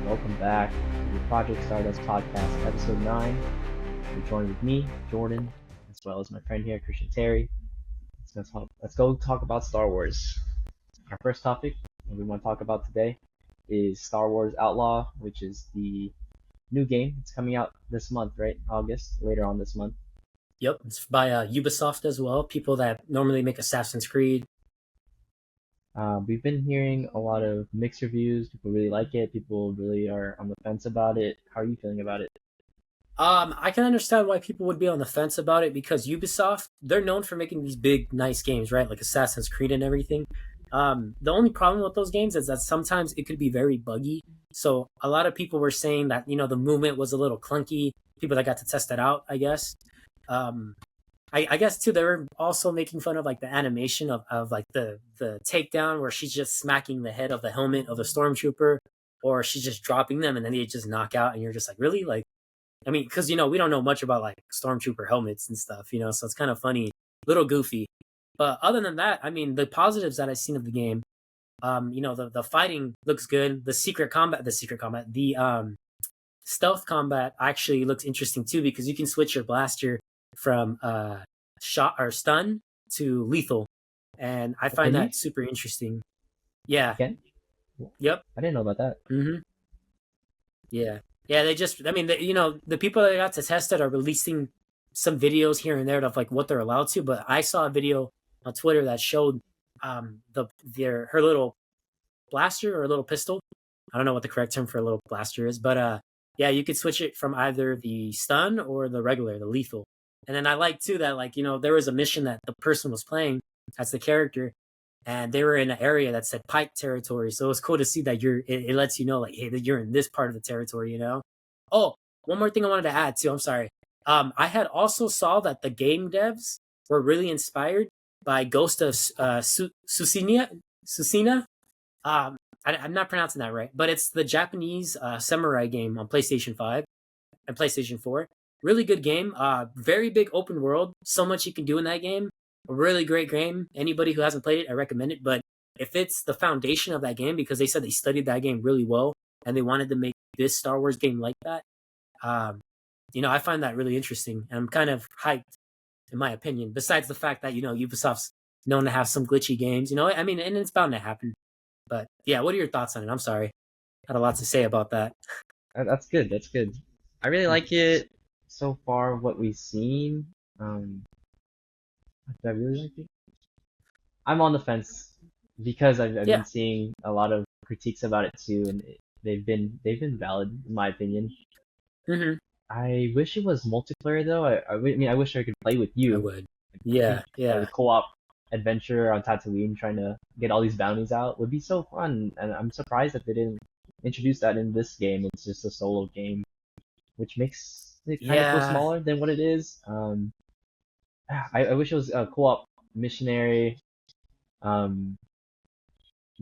Welcome back to the Project Stardust podcast, episode 9. You're joined with me, Jordan, as well as my friend here, Christian Terry. Let's go talk about Star Wars. Our first topic that we want to talk about today is Star Wars Outlaw, which is the new game. It's coming out this month, right? August, later on this month. Yep, it's by Ubisoft as well. People that normally make Assassin's Creed. We've been hearing a lot of mixed reviews. People really like it. People really are on the fence about it. How are you feeling about it? I can understand why people would be on the fence about it because Ubisoft, they're known for making these big, nice games, right? Like Assassin's Creed and everything. The only problem with those games is that sometimes it could be very buggy. So a lot of people were saying that, the movement was a little clunky. People that got to test it out, I guess. Um, I guess too they were also making fun of like the animation of like the takedown where she's just smacking the head of the helmet of the stormtrooper, or she's just dropping them and then they just knock out and you're just like, really? Like, I mean, because we don't know much about like stormtrooper helmets and stuff, so it's kind of funny, little goofy. But other than that, I mean, the positives that I've seen of the game, the fighting looks good. The stealth combat actually looks interesting too because you can switch your blaster from shot or stun to lethal, and I find that super interesting. Yeah. Okay. Yep. I didn't know about that. Yeah. They just, I mean, the people that got to test it are releasing some videos here and there of like what they're allowed to. But I saw a video on Twitter that showed her little blaster or a little pistol. I don't know what the correct term for a little blaster is, but yeah, you could switch it from either the stun or the lethal. And then I like too that like, there was a mission that the person was playing as the character and they were in an area that said Pike territory. So it was cool to see that it lets you know like, hey, that you're in this part of the territory, Oh, one more thing I wanted to add too. I'm sorry. I had also saw that the game devs were really inspired by Ghost of Tsushima. I'm not pronouncing that right, but it's the Japanese samurai game on PlayStation 5 and PlayStation 4. Really good game. Very big open world. So much you can do in that game. A really great game. Anybody who hasn't played it, I recommend it. But if it's the foundation of that game, because they said they studied that game really well and they wanted to make this Star Wars game like that, I find that really interesting. And I'm kind of hyped, in my opinion. Besides the fact that Ubisoft's known to have some glitchy games. I mean, and it's bound to happen. But yeah, what are your thoughts on it? I'm sorry, had a lot to say about that. That's good. That's good. I really like it so far. What we've seen. Do I really like it? I'm on the fence because I've been seeing a lot of critiques about it too, and they've been valid in my opinion. Mm-hmm. I wish it was multiplayer though. I mean, I wish I could play with you. I would. Yeah. A co-op adventure on Tatooine, trying to get all these bounties out would be so fun. And I'm surprised that they didn't introduce that in this game. It's just a solo game, which makes it kind of feel smaller than what it is. I wish it was a co-op missionary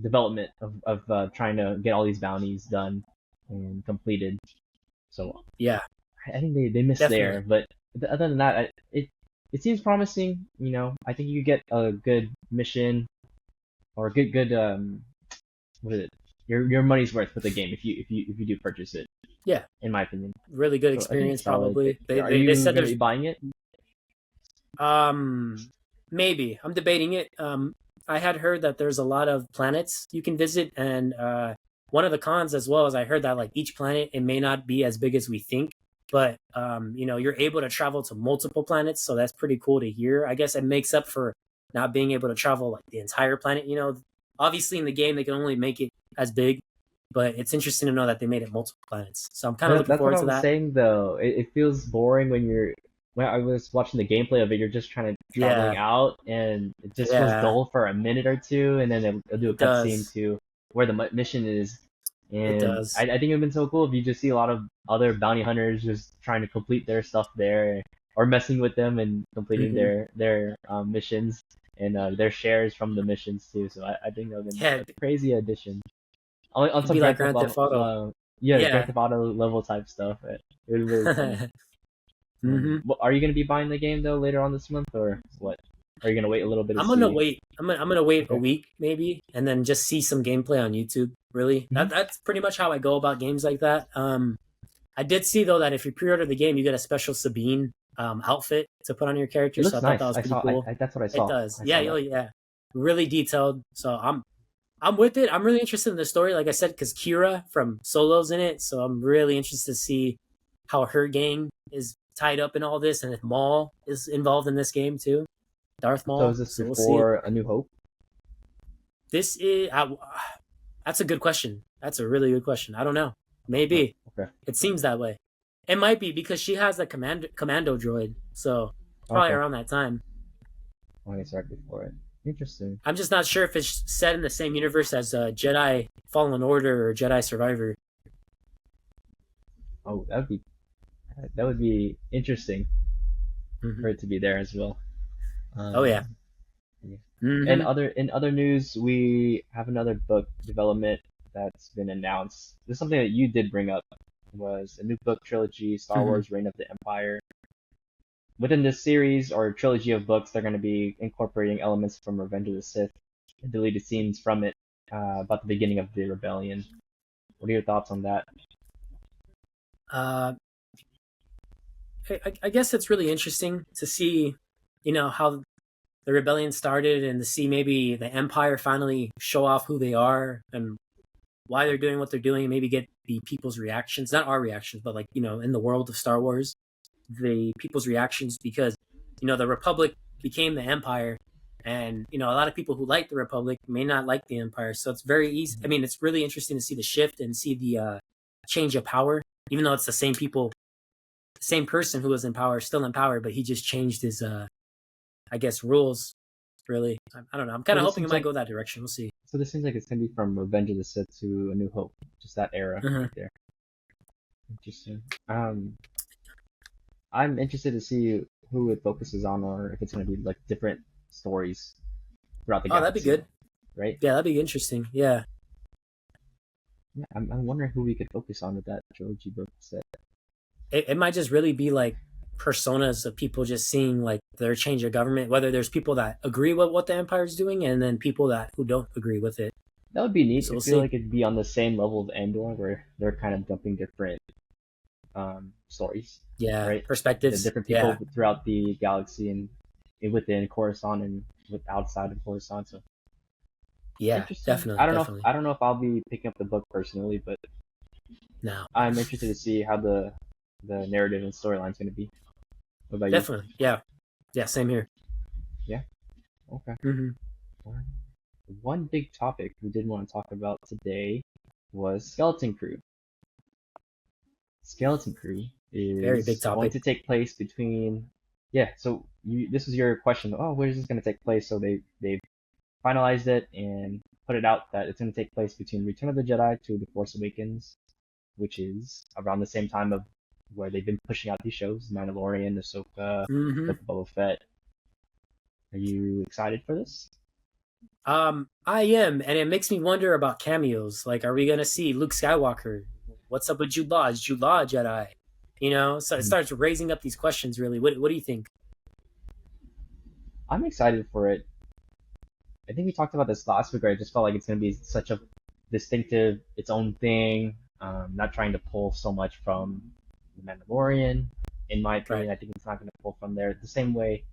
development of trying to get all these bounties done and completed. So yeah, I think they missed there. But other than that, it seems promising. I think you get a good mission or a good what is it? Your money's worth with the game if you do purchase it. Yeah, in my opinion, really good experience. Probably. They said they're buying it. Maybe I'm debating it. I had heard that there's a lot of planets you can visit, and one of the cons as well is I heard that like each planet it may not be as big as we think, but you're able to travel to multiple planets, so that's pretty cool to hear. I guess it makes up for not being able to travel like the entire planet. Obviously in the game they can only make it as big, but it's interesting to know that they made it multiple planets. So I'm kind of looking forward to that. That's what I'm saying though. It feels boring when I was watching the gameplay of it, you're just trying to traveling out, and it just feels dull for a minute or two, and then it'll do a cutscene to where the mission is. And it does. I think it'd been so cool if you just see a lot of other bounty hunters just trying to complete their stuff there, or messing with them and completing their missions and their shares from the missions too. So I think that would be a crazy addition. On some like Grand Theft Auto. Grand Theft Auto level type stuff. It would be really fun. Are you going to be buying the game though later on this month or what? Are you gonna wait a little bit to I'm gonna see? wait. I'm gonna wait a Okay. week maybe, and then just see some gameplay on YouTube. Really, Hmm. that's pretty much how I go about games like that. I did see though that if you pre-order the game, you get a special Sabine outfit to put on your It character. So looks I thought that nice. was pretty cool. That's what I It saw. does, I yeah, saw yeah, that. yeah. Really detailed. So I'm with it. I'm really interested in the story, like I said, because Kira from Solo's in it. So I'm really interested to see how her gang is tied up in all this, and if Maul is involved in this game too, Darth So Maul. is this So we'll see. before A New Hope? This is that's a good question. That's a really good question. I don't know. Oh, Maybe okay. it seems that way. It might be because she has the commando droid, so probably Okay. around that time. Oh, it's right before it. Interesting. I'm just not sure if it's set in the same universe as Jedi Fallen Order or Jedi Survivor. Oh, that would be interesting Mm-hmm. for it to be there as well. Oh yeah. Um, yeah. And Mm-hmm. other news, we have another book development that's been announced. This is something that you did bring up was a new book trilogy, Star Mm-hmm. Wars: Reign of the Empire. Within this series or trilogy of books, they're going to be incorporating elements from Revenge of the Sith and deleted scenes from it about the beginning of the rebellion. What are your thoughts on that? Uh, I guess it's really interesting to see, how the rebellion started and to see maybe the Empire finally show off who they are and why they're doing what they're doing, and maybe get the people's reactions, not our reactions, but like, in the world of Star Wars, the people's reactions, because, the Republic became the Empire, and, a lot of people who like the Republic may not like the Empire. So it's very easy. I mean, it's really interesting to see the shift and see the change of power, even though it's the same people, the same person who was in power, still in power, but he just changed his, I guess, rules. Really, I don't know. I'm So kind of this hoping it seems might like go that direction. We'll see. it's gonna be from Revenge of the Sith to A New Hope, just that era Uh-huh. right there. Interesting. I'm interested to see who it focuses on, or if it's gonna be like different stories throughout the Oh, that'd be galaxy, good. right? Yeah, that'd be interesting. Yeah, Yeah, I'm wondering who we could focus on with that trilogy book set. it might just really be like personas of people just seeing like their change of government. Whether there's people that agree with what the Empire's doing, and then people that who don't agree with it. That would be neat. So I we'll feel see. like it'd be on the same level of Andor, where they're kind of dumping different stories, Yeah, right? The perspectives. different people Yeah, throughout the galaxy and within Coruscant and with outside of Coruscant. So yeah, interesting. definitely, definitely. I don't know if I'll be picking up the book personally, but No, I'm interested to see how the narrative and storyline is going to be. What about you? definitely. Yeah, yeah. Same here. Yeah. Okay. Mm-hmm. One big topic we did want to talk about today was Skeleton Crew. Skeleton Crew Very big is going topic. to take place between, yeah. So this was your question. Oh, where is this going to take place? So they finalized it and put it out that it's going to take place between Return of the Jedi to The Force Awakens, which is around the same time of where they've been pushing out these shows, Mandalorian, Ahsoka, Mm-hmm. Book of Boba Fett. Are you excited for this? I am, and it makes me wonder about cameos. Like, are we gonna see Luke Skywalker? What's up with Jude Law? Is Jude Law a Jedi? So it Hmm. starts raising up these questions. Really, what do you think? I'm excited for it. I think we talked about this last week, where I just felt like it's going to be such a distinctive, its own thing, not trying to pull so much from The Mandalorian. In my Right. opinion, I think it's not going to pull from there the same way,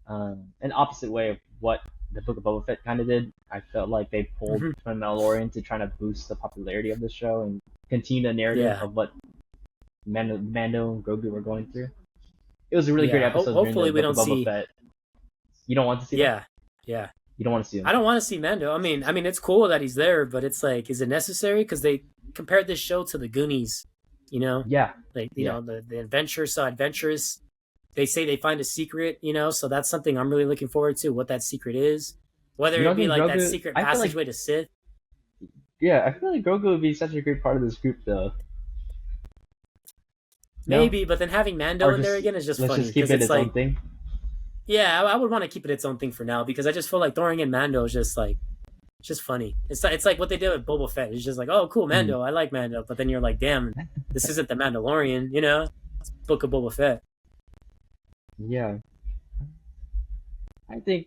an opposite way of what the Book of Boba Fett kind of did. I felt like they pulled Mm-hmm. from Mandalorian to try to boost the popularity of the show and continue the narrative Yeah, of what Mando and Grogu were going through. It was a really great yeah. episode during the Hopefully, we Book of don't Boba see. Fett. You don't want to see them? Yeah, yeah. You don't want to see I them? don't want to see Mando. I mean, it's cool that he's there, but it's like, is it necessary? Because they compared this show to the Goonies. You know, Yeah, like yeah. the adventure so adventurous. They say they find a secret. So that's something I'm really looking forward to. What that secret is, whether You it don't be think like that Grogu? secret I feel like passageway to Sith. Yeah, I feel like Grogu would be such a great part of this group, though. No, Maybe, but then having Mando or in there just again is just let's funny just keep because it it's its own like, thing. yeah, I would want to keep it its own thing for now because I just feel like throwing in Mando is just like, it's just funny. It's like what they did with Boba Fett. It's just like, oh, cool, Hmm. Mando. I like Mando, but then you're like, damn, this isn't the Mandalorian. It's Book of Boba Fett. Yeah, I think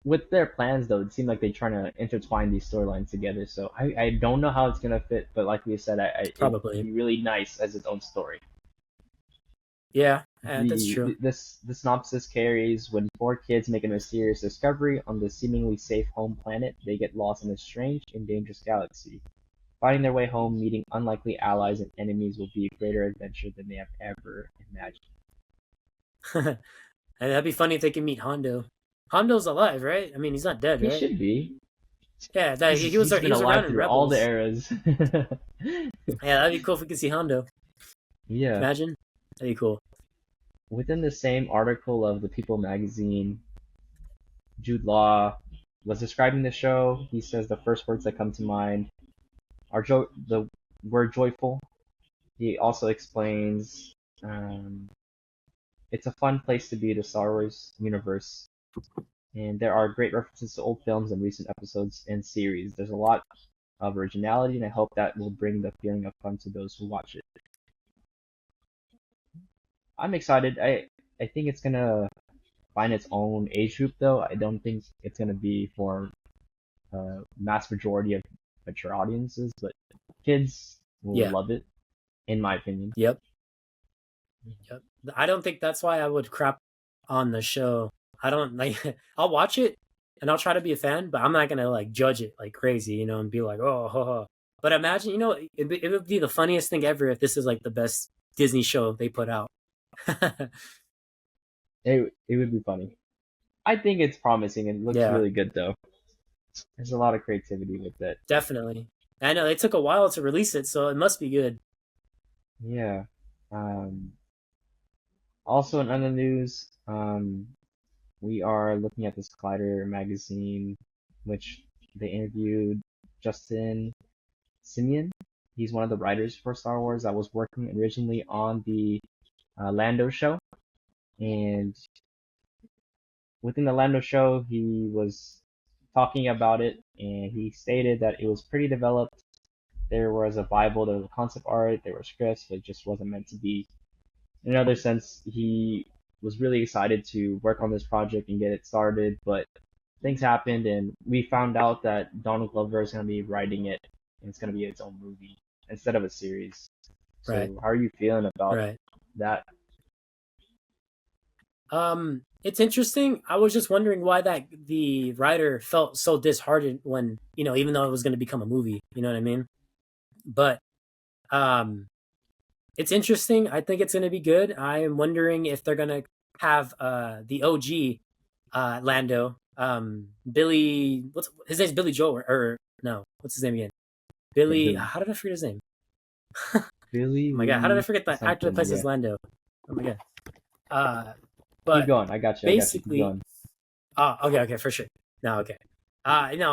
with their plans though, it seemed like they're trying to intertwine these storylines together. So I don't know how it's gonna fit, but like we said, it'd Probably. be really nice as its own story. Yeah, that's The true. the synopsis carries when four kids make a mysterious discovery on the seemingly safe home planet, they get lost in a strange and dangerous galaxy. Finding their way home, meeting unlikely allies and enemies will be a greater adventure than they have ever imagined. And that'd be funny if they can meet Hondo. Hondo's alive, right? I mean, he's not dead, He right? should be. Yeah, he was He's he been was around alive in through all the Rebels. eras. Yeah, that'd be cool if we could see Hondo. Yeah. Imagine, that'd be cool. Within the same article of the People magazine, Jude Law was describing the show. He says the first words that come to mind are the word joyful. He also explains it's a fun place to be, the Star Wars universe, and there are great references to old films and recent episodes and series. There's a lot of originality, and I hope that will bring the feeling of fun to those who watch it. I'm excited. I think it's gonna find its own age group, though. I don't think it's gonna be for mass majority of mature audiences, but kids will Yeah. love it, in my opinion. Yep. Yep. I don't think that's why I would crap on the show. I don't like. I'll watch it and I'll try to be a fan, but I'm not gonna like judge it like crazy, and be like, oh, ho, ho. But imagine, it would be the funniest thing ever if this is like the best Disney show they put out. It would be funny. I think it's promising and looks Yeah, really good, though. There's a lot of creativity with it. definitely. I know it took a while to release it, so it must be good. Yeah. Um, Also in other news, we are looking at this Collider magazine, which they interviewed Justin Simeon. He's one of the writers for Star Wars that was working originally on the Lando show. And within the Lando show, he was talking about it, and he stated that it was pretty developed. There was a Bible, there was a concept art, there were scripts, but it just wasn't meant to be. In another sense, he was really excited to work on this project and get it started, but things happened, and we found out that Donald Glover is going to be writing it, and it's going to be its own movie instead of a series. Right, So, how are you feeling about right. that? It's interesting. I was just wondering why that the writer felt so disheartened when, even though it was going to become a movie. You know what I mean? But um, it's interesting. I think it's going to be good. I am wondering if they're going to have the OG Lando, Billy. What's his name's Billy Joel or no? What's his name again? Yeah, Billy. How did I forget his name? Oh Billy my god! How did I Lee forget the actor that something. plays Yeah, as Lando? Oh my god. Uh, keep but going. I got you. I got you. Keep basically, going. okay, for sure. No, okay. No,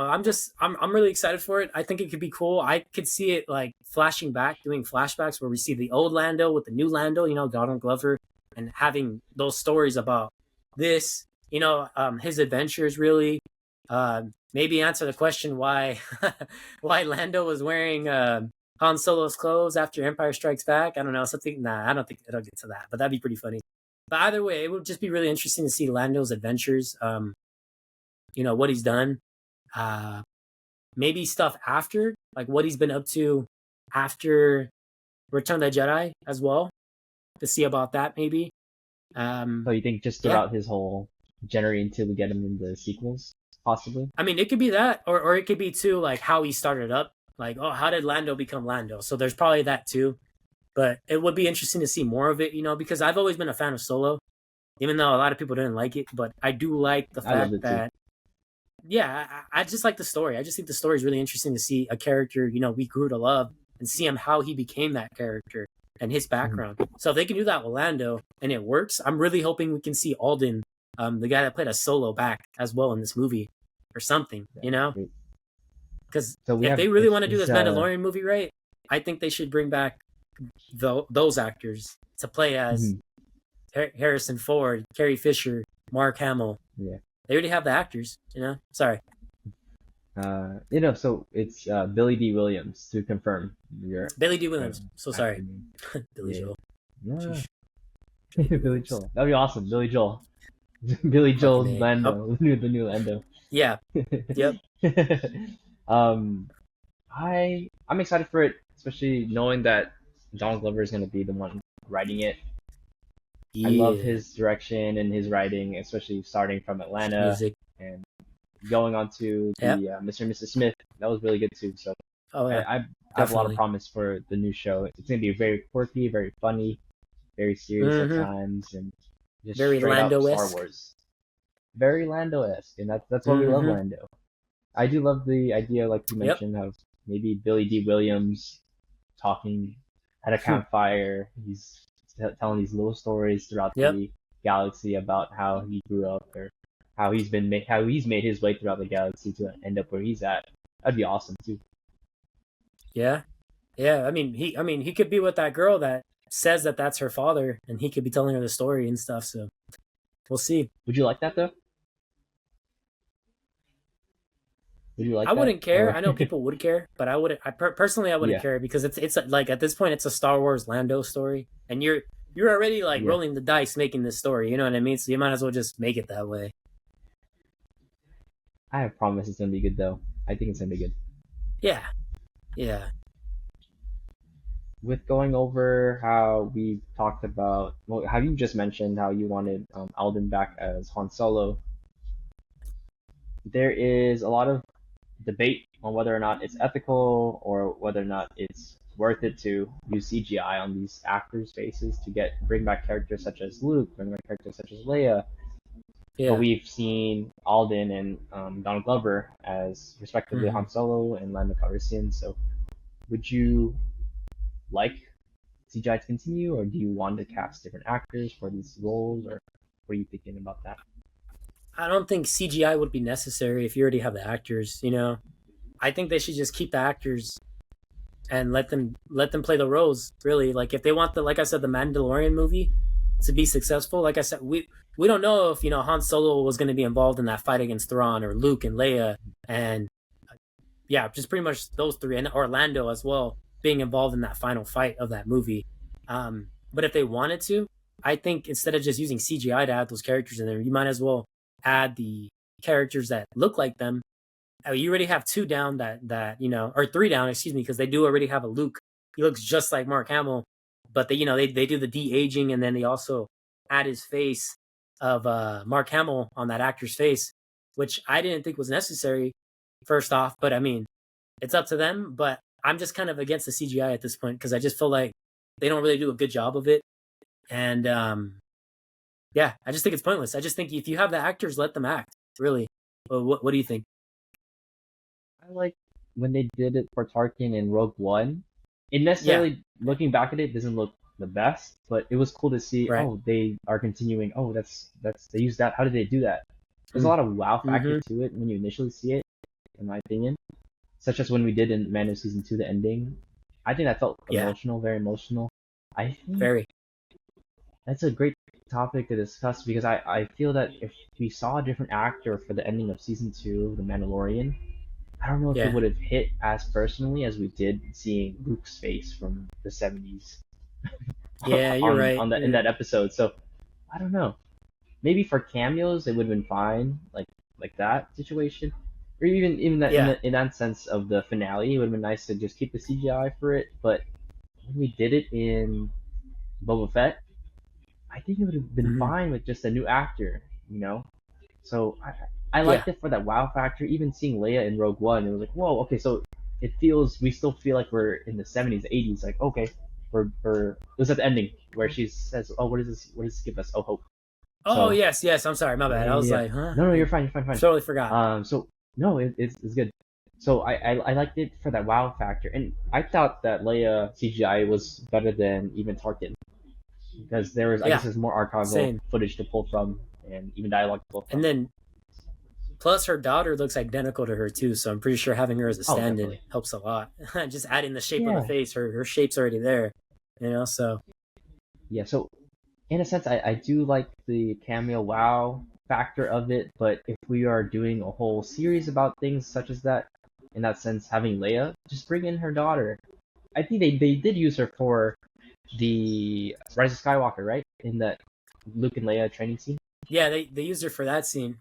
I'm really excited for it. I think it could be cool. I could see it like flashing back, doing flashbacks where we see the old Lando with the new Lando, Donald Glover, and having those stories about this, his adventures really. Maybe answer the question why why Lando was wearing Han Solo's clothes after Empire Strikes Back. I don't know, something. Nah, I don't think it'll get to that, but that'd be pretty funny. But either way, it would just be really interesting to see Lando's adventures. What he's done. Uh, Maybe stuff after, like what he's been up to after Return of the Jedi as well, to see about that maybe. So you think just Yeah, throughout his whole journey until we get him in the sequels, possibly? I mean it could be that, or it could be too like how he started up. Like, oh, how did Lando become Lando? So there's probably that too. But it would be interesting to see more of it, because I've always been a fan of Solo, even though a lot of people didn't like it. But I do like the I loved fact it too. that, yeah, I just like the story. I just think the story is really interesting to see a character, we grew to love and see him how he became that character and his Mhm. background. So if they can do that with Lando and it works, I'm really hoping we can see Alden, the guy that played a Solo, back as well in this movie or something, Yeah, great. Because So we if have they really want to do is this Mandalorian movie right, I think they should bring back those actors to play as mhm, Harrison Ford, Carrie Fisher, Mark Hamill. yeah. They already have the actors, Sorry, So it's Billy D. Williams to confirm your Billy D. uh, Williams. So actor sorry, name. Billy Yeah, Joel. yeah. Sheesh. Billy D. Billy Williams. Joel. That'd be awesome. Billy Joel. Billy Fucking Joel's A. Oh, Lando, the new Lando. yeah. Yep. um, I'm excited for it, especially knowing that Donald Glover is going to be the one writing it. I love Yeah. his direction and his writing, especially starting from Atlanta Music. and going on to Yep. the Mr. and Mrs. Smith. That was really good too. So Oh I, yeah. I, I have a lot of Definitely. promise for the new show. It's going to be very quirky, very funny, very serious at Mm-hmm. times, and just Very straight up Star Lando-esque. Wars. Very Lando-esque, and that's why we love Mm-hmm. Lando. I do love the idea, like you Yep. mentioned, of maybe Billy D. Williams talking at a campfire. He's telling these little stories throughout Yep. the galaxy about how he grew up or how he's made his way throughout the galaxy to end up where he's at. That'd be awesome too. Yeah. Yeah. I mean, he could be with that girl that says that that's her father, and he could be telling her the story and stuff. So we'll see. Would you like that though? Would you I like that? wouldn't care. Or I know people would care, but I wouldn't. Personally, I wouldn't yeah, care because it's like at this point, it's a Star Wars Lando story, and you're already like yeah. rolling the dice making this story. You know what I mean? So you might as well just make it that way. I have promise it's gonna be good though. I think it's gonna be good. Yeah. Yeah. With going over how we talked about, well, have you just mentioned how you wanted Alden back as Han Solo? There is a lot of debate on whether or not it's ethical or whether or not it's worth it to use CGI on these actors' faces to bring back characters such as Luke, bring back characters such as Leia. But Yeah. we've seen Alden and Donald Glover as respectively Hmm. Han Solo and Lando Calrissian. So would you like CGI to continue, or do you want to cast different actors for these roles, or what are you thinking about that? I don't think CGI would be necessary if you already have the actors. You know, I think they should just keep the actors and let them play the roles. Really, like if they want the like I said, the Mandalorian movie to be successful, like I said, we don't know if Han Solo was going to be involved in that fight against Thrawn or Luke and Leia, and yeah, just pretty much those three, and Orlando as well being involved in that final fight of that movie. But if they wanted to, I think instead of just using CGI to add those characters in there, you might as well add the characters that look like them. You already have two down that or three down, excuse me, because they do already have a Luke. He looks just like Mark Hamill, but they do the de aging, and then they also add his face of Mark Hamill on that actor's face, which I didn't think was necessary. First off, but I mean, it's up to them. But I'm just kind of against the CGI at this point because I just feel like they don't really do a good job of it, and yeah, I just think it's pointless. I just think if you have the actors, let them act. Really, what do you think? I like when they did it for Tarkin in Rogue One. It Yeah, necessarily, looking back at it, doesn't look the best, but it was cool to see. right. Oh, they are continuing. Oh, that's they use that. How did they do that? There's a Mm. lot of wow factor Mm-hmm. to it when you initially see it, in my opinion. Such as when we did in Mando season 2, the ending. I think that felt Yeah, emotional, very emotional. I think very. that's a great topic to discuss because I feel that if we saw a different actor for the ending of season 2, The Mandalorian, I don't know if it Yeah, would have hit as personally as we did seeing Luke's face from the 70s yeah. You're on right. in that episode. So I don't know. Maybe for cameos it would have been fine, like that situation, or even that Yeah. in that sense of the finale, it would have been nice to just keep the CGI for it. But when we did it in Boba Fett, I think it would have been Hmm. fine with just a new actor, you know. So I Yeah. liked it for that wow factor. Even seeing Leia in Rogue One, it was like, whoa, okay, so we still feel like we're in the 70s, 80s. Like, okay, it was at the ending where she says, oh, what is this? What does this give us? Oh, hope. Oh So yes, yes. I'm sorry, my yeah, bad. I yeah, was yeah. like, huh? No, no, you're fine, you're fine, fine. Totally forgot. So no, it's good. So I liked it for that wow factor, and I thought that Leia CGI was better than even Tarkin because there was, I guess, Yeah, there's more archival same. footage to pull from and even dialogue to pull And from. then plus her daughter looks identical to her too, so I'm pretty sure having her as a Oh, stand-in definitely. helps a lot. Just adding the shape of the Yeah, face, her shape's already there, So yeah. So in a sense, I do like the cameo wow factor of it, but if we are doing a whole series about things such as that, in that sense, having Leia, just bring in her daughter. I think they did use her for the Rise of Skywalker, right? In that Luke and Leia training scene. Yeah, they used her for that scene.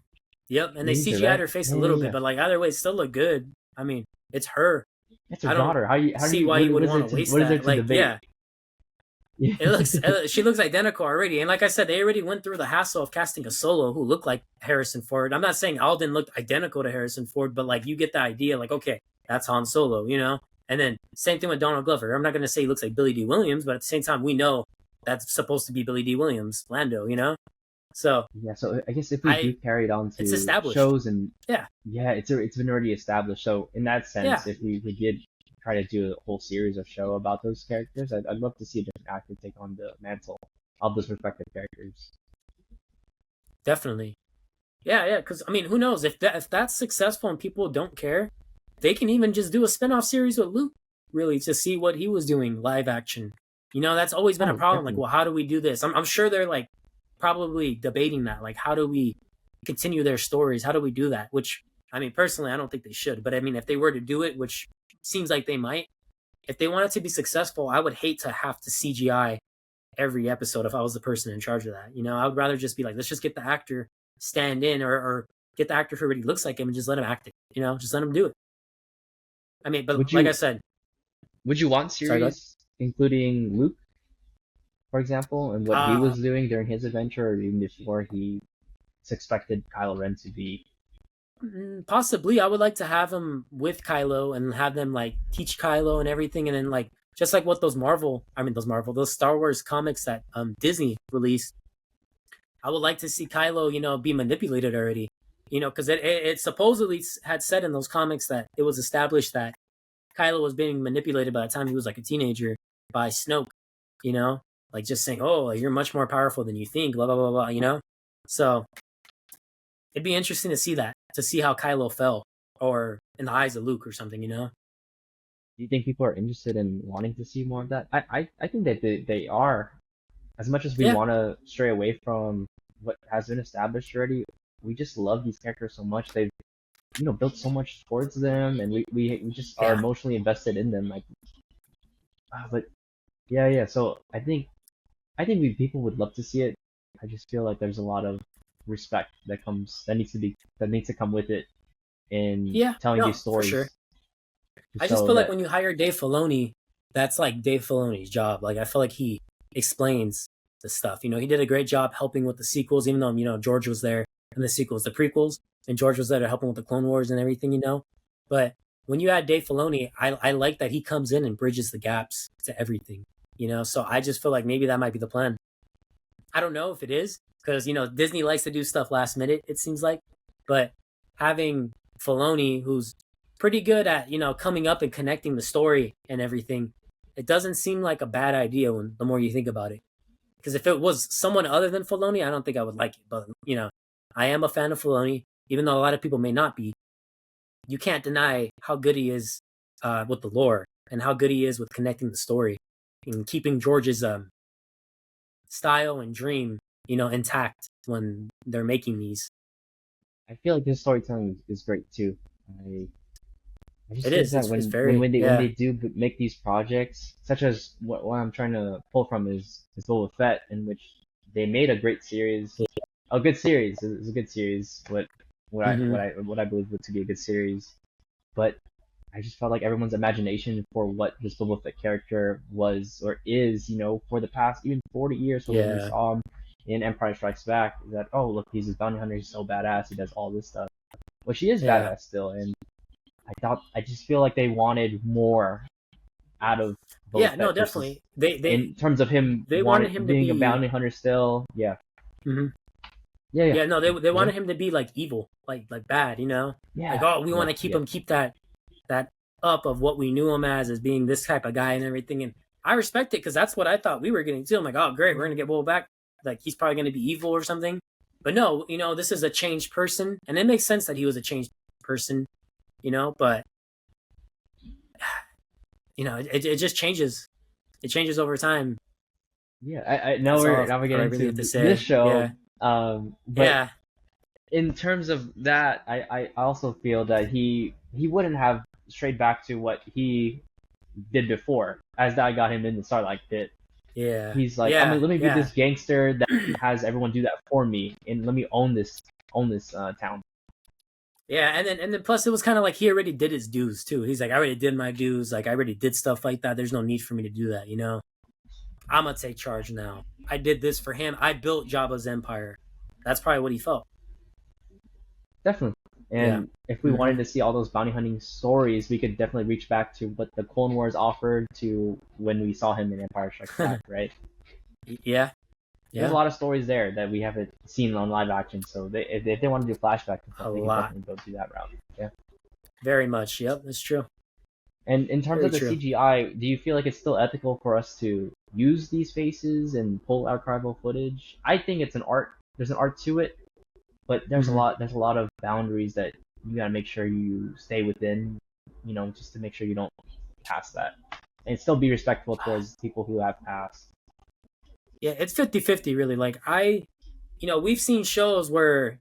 Yep, and They they used her, CGI'd right? her face a Yeah, yeah, little bit, yeah. but like either way, it still looked good. I mean, it's her. That's her I don't daughter. How do see you why you would what is want there to to waste what is there that. to Like, debate? yeah, it looks. She looks identical already, and like I said, they already went through the hassle of casting a Solo who looked like Harrison Ford. I'm not saying Alden looked identical to Harrison Ford, but like you get the idea. Like, okay, that's Han Solo, you know. And then same thing with Donald Glover. I'm not gonna say he looks like Billy D. Williams, but at the same time, we know that's supposed to be Billy D. Williams, Lando, you know. So Yeah, so I guess if we do I, carry it on it's to established. shows and Yeah, yeah, it's been already established. So in that yeah, sense, if we did try to do a whole series of show about those characters, I'd love to see a different actor take on the mantle of those respective characters. definitely. Yeah, yeah. Because I mean, who knows if that's successful and people don't care, they can even just do a spin-off series with Luke, really, to see what he was doing live action. You know, that's always been a Oh, problem. Like, definitely. well, how do we do this? I'm sure they're like probably debating that. Like, how do we continue their stories? How do we do that? Which, I mean, personally, I don't think they should. But I mean, if they were to do it, which seems like they might, if they wanted to be successful, I would hate to have to CGI every episode if I was the person in charge of that. You know, I would rather just be like, let's just get the actor stand in or get the actor who already looks like him and just let him act it. You know, just let him do it. I mean, but Would like I you said, would you want sorry, go ahead. series including Luke, for example, and what he Uh, was doing during his adventure, or even before he expected Kylo Ren to be? Possibly, I would like to have him with Kylo and have them like teach Kylo and everything, and then like just like what those Star Wars comics that Disney released. I would like to see Kylo, you know, be manipulated already. You know, because it supposedly had said in those comics that it was established that Kylo was being manipulated by the time he was like a teenager by Snoke, you know, like just saying, "Oh, like, you're much more powerful than you think," blah blah blah blah, you know. So it'd be interesting to see that, to see how Kylo fell, or in the eyes of Luke or something, you know. Do you think people are interested in wanting to see more of that? I think that they are. As much as we Yeah, want to stray away from what has been established already, we just love these characters so much. They've, built so much towards them, and we just are yeah, emotionally invested in them. Like, but yeah, yeah. So I think people would love to see it. I just feel like there's a lot of respect that needs to come with it in yeah. telling these No, for sure. stories, I just so feel like that when you hire Dave Filoni, that's like Dave Filoni's job. Like I feel like he explains the stuff. You know, he did a great job helping with the sequels, even though George was there in the sequels, the prequels, and George was there to help him with the Clone Wars and everything. You know, but when you add Dave Filoni, I like that he comes in and bridges the gaps to everything. You know, so I just feel like maybe that might be the plan. I don't know if it is because Disney likes to do stuff last minute. It seems like, but having Filoni, who's pretty good at coming up and connecting the story and everything, it doesn't seem like a bad idea when the more you think about it. Because if it was someone other than Filoni, I don't think I would like it. But I am a fan of Filoni, even though a lot of people may not be. You can't deny how good he is with the lore and how good he is with connecting the story and keeping George's style and dream, intact when they're making these. I feel like this storytelling is great too. I I just It think is. that It's when very, they yeah, do make these projects, such as what I'm trying to pull from is Boba Fett, in which they made a great series, a good series. It's a good series. mm-hmm. What I believe to be a good series, but I just felt like everyone's imagination for what this Boba Fett character was or is, for the past even 40 years from when we Yeah, saw him in Empire Strikes Back, is that, oh, look, he's a bounty hunter, he's so badass, he does all this stuff. Well, she is yeah, badass still, and I just feel like they wanted more out of Boba yeah. No, Fett, versus definitely. They they in terms of him they wanted him to being a be. bounty hunter still. Yeah, Mhm. yeah, yeah. Yeah, no, they Yeah, wanted him to be like evil, like bad. Like, yeah, oh, we want yeah, to keep yeah. him, keep that up of what we knew him as being this type of guy and everything. And I respect it because that's what I thought we were getting too. I'm like, oh, great, we're gonna get Boba back. Like he's probably gonna be evil or something. But no, this is a changed person, and it makes sense that he was a changed person. But it just changes. It changes over time. Yeah, I now That's we're all. now we're I getting really to have to this say. show. Yeah, But yeah, in terms of that, I also feel that he wouldn't have strayed back to what he did before, as that got him in the Starlight Pit. Yeah, He's like, I'm yeah, gonna let me be yeah, this gangster that has everyone do that for me, and let me own this town. yeah. And then plus it was kind of like he already did his dues too. He's like, I already did my dues. Like I already did stuff like that. There's no need for me to do that. I'm gonna take charge now. I did this for him. I built Jabba's empire. That's probably what he felt. Definitely. Yeah. And if we Hmm. wanted to see all those bounty hunting stories, we could definitely reach back to what the Clone Wars offered to when we saw him in Empire Strikes Back, right? Yeah. There's a Yeah. lot of stories there that we haven't seen on live action, so if they want to do flashback, A they could lot. definitely go through that route. Yeah. Very much. Yep. That's true. And in terms Very of the true. CGI, do you feel like it's still ethical for us to use these faces and pull archival footage? I think it's an art. There's an art to it, but there's a Hmm. lot. There's a lot of boundaries that you gotta make sure you stay within. Just to make sure you don't pass that, and still be respectful towards people who have passed. Yeah. It's 50-50 really. Like we've seen shows where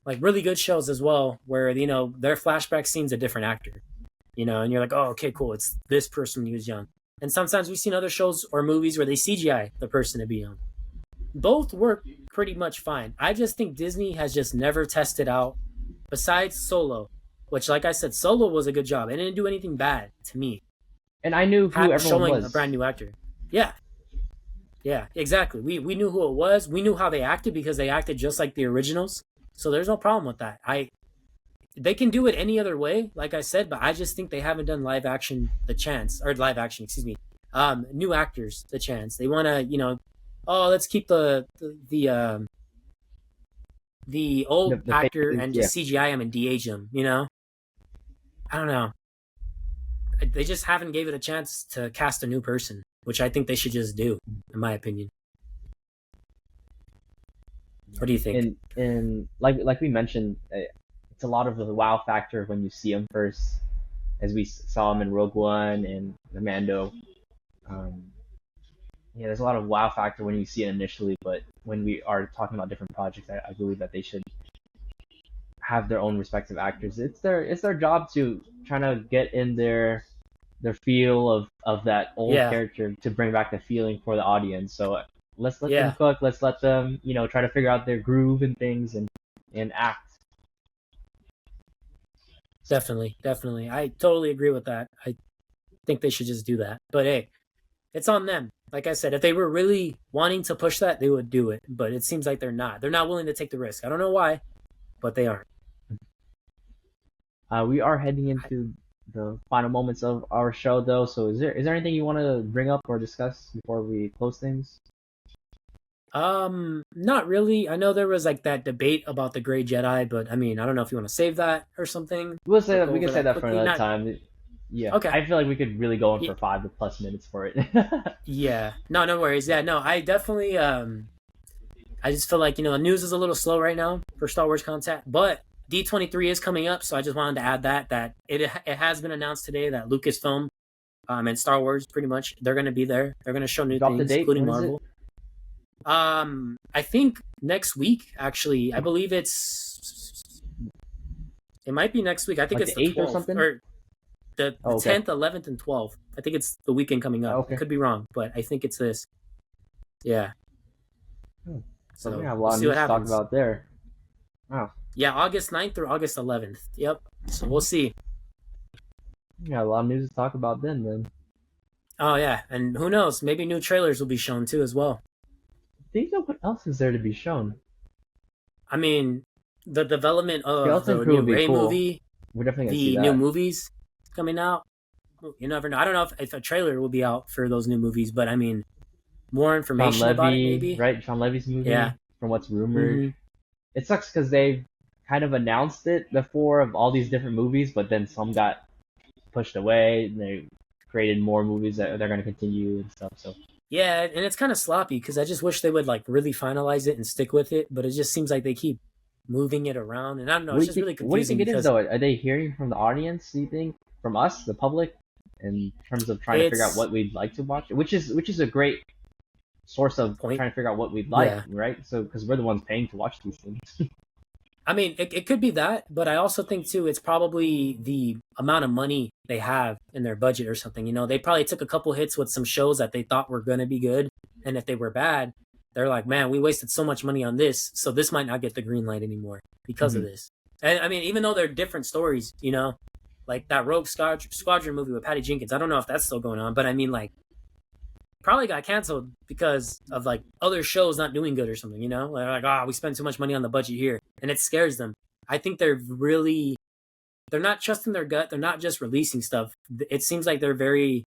like really good shows as well where their flashback scene's a different actor. And you're like, oh, okay, cool. It's this person when he was young. And sometimes we've seen other shows or movies where they CGI the person to be young. Both work pretty much fine. I just think Disney has just never tested out, besides Solo, which, like I said, Solo was a good job. It didn't do anything bad to me. And I knew who everyone Showing a was. brand new actor. Yeah, yeah, exactly. We knew who it was. We knew how they acted because they acted just like the originals. So there's no problem with that. They can do it any other way, like I said, but I just think they haven't done live action the chance or live action, excuse me, new actors the chance. They want to, oh, let's keep the old The actor faces, and yeah. just CGI him and de-age him. I don't know. They just haven't gave it a chance to cast a new person, which I think they should just do, in my opinion. What do you think? And like we mentioned, it's a lot of the wow factor when you see him first, as we saw him in Rogue One and the Mando. Um, yeah, there's a lot of wow factor when you see it initially, but when we are talking about different projects, I believe that they should have their own respective actors. It's their job to try to get in their feel of that old Yeah, character to bring back the feeling for the audience. So let's let them yeah, cook. Let's let them try to figure out their groove and things and act. definitely, definitely. I totally agree with that. I think they should just do that. But hey, it's on them. Like I said, if they were really wanting to push that, they would do it. But it seems like they're not. They're not willing to take the risk. I don't know why, but they aren't. We are heading into the final moments of our show though. So is there anything you want to bring up or discuss before we close things? Not really. I know there was like that debate about the Gray Jedi, but I mean, I don't know if you want to save that or something, We'll say or that go we can over say that that for quickly. another Not time. Yeah, okay. I feel like we could really go on Yeah, for 5+ minutes for it. yeah. No, no worries. Yeah, no. I definitely. I just feel like the news is a little slow right now for Star Wars content, but D23 is coming up, so I just wanted to add that it has been announced today that Lucasfilm and Star Wars pretty much they're going to be there. They're going to show new Drop the things, date. including When is it? Marvel. I think next week actually. I believe it might be next week. I think Like it's the the 8th or 12th something? or the Oh, okay. 10th, 11th, and 12th. I think it's the weekend coming up. I Okay. could be wrong, but I think it's this. Yeah. Hmm. So we're So gonna have a we'll lot of see what news to talk happens. about there. Wow. Yeah, August 9th through August 11th. Yep. So we'll see. We got a lot of news to talk about then. Oh yeah, and who knows? Maybe new trailers will be shown too as well. Think of what else is there to be shown. I mean, the development of Skeleton the Crew new would be Ray cool. movie, We're definitely gonna see the new that. movies coming out. You never know. I don't know if a trailer will be out for those new movies, but I mean, more John information about it Levy, maybe. right? John Levy's Yeah. movie, from what's rumored. Mm-hmm. It sucks because they've kind of announced it before of all these different movies, but then some got pushed away. And they created more movies that they're gonna continue and stuff. So Yeah, and it's kind of sloppy because I just wish they would like really finalize it and stick with it, but it just seems like they keep moving it around, and I don't know. what do It's you just think? really What do you confusing think it is because though? Are they hearing from the audience? Do you think from us, the public, in terms of trying to figure out it's what we'd like to watch? Which is a great source of point. trying to figure out what we'd like, Yeah. right? So because we're the ones paying to watch these things. I mean, it could be that, but I also think too it's probably the amount of money they have in their budget or something. You know, they probably took a couple hits with some shows that they thought were gonna be good, and if they were bad, they're like, man, we wasted so much money on this, so this might not get the green light anymore because of Hmm. this. And I mean, even though they're different stories, you know, like that Squadron movie with Patty Jenkins, I don't know if that's still going on, but I mean, like, probably got canceled because of like other shows not doing good or something, you know? They're like, oh, we spent too much money on the budget here. And it scares them. I think they're not trusting their gut. They're not just releasing stuff. It seems like they're very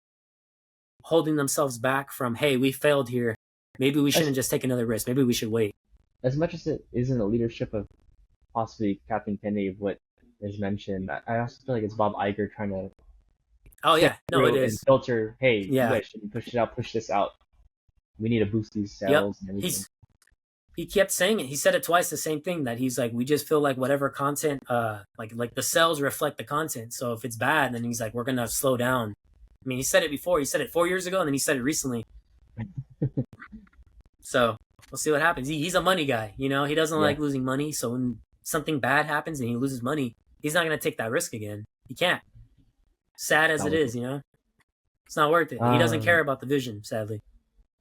holding themselves back from, hey, we failed here. Maybe we As shouldn't just take another risk. Maybe we should wait. as much as it is in the leadership of possibly Captain Kennedy, of what is mentioned, I also feel like it's Bob Iger trying to Oh, sift yeah. No, it through and is. filter. Hey, you Yeah. guys shouldn't push it out. Push this out. We need to boost these Yep. sales and everything. He kept saying it. He said it twice, the same thing, that he's like, we just feel like whatever content, like the sales reflect the content. So if it's bad, then he's like, we're gonna slow down. I mean, he said it before. He said it 4 years ago, and then he said it recently. So we'll see what happens. He's a money guy, you know. He doesn't Yeah, like losing money. So when something bad happens and he loses money, he's not gonna take that risk again. He can't. Sad it's as not it worth it. is, you know, it's not worth it. He doesn't care Um, about the vision. Sadly,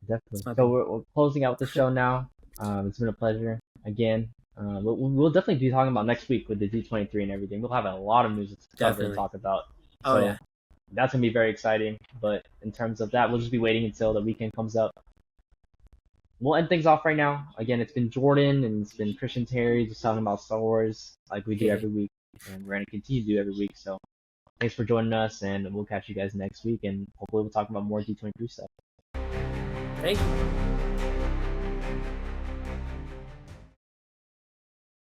Definitely. that's my So opinion. we're closing out the show now. It's been a pleasure again. We'll definitely be talking about next week with the D23 and everything. We'll have a lot of news to cover and Definitely. talk about. Oh yeah, So that's gonna be very exciting. But in terms of that, we'll just be waiting until the weekend comes up. We'll end things off right now. Again, it's been Jordan and it's been Christian Terry just talking about Star Wars like we do yeah. every week, and we're gonna continue to do every week. So thanks for joining us, and we'll catch you guys next week, and hopefully we'll talk about more D23 stuff. Thank you.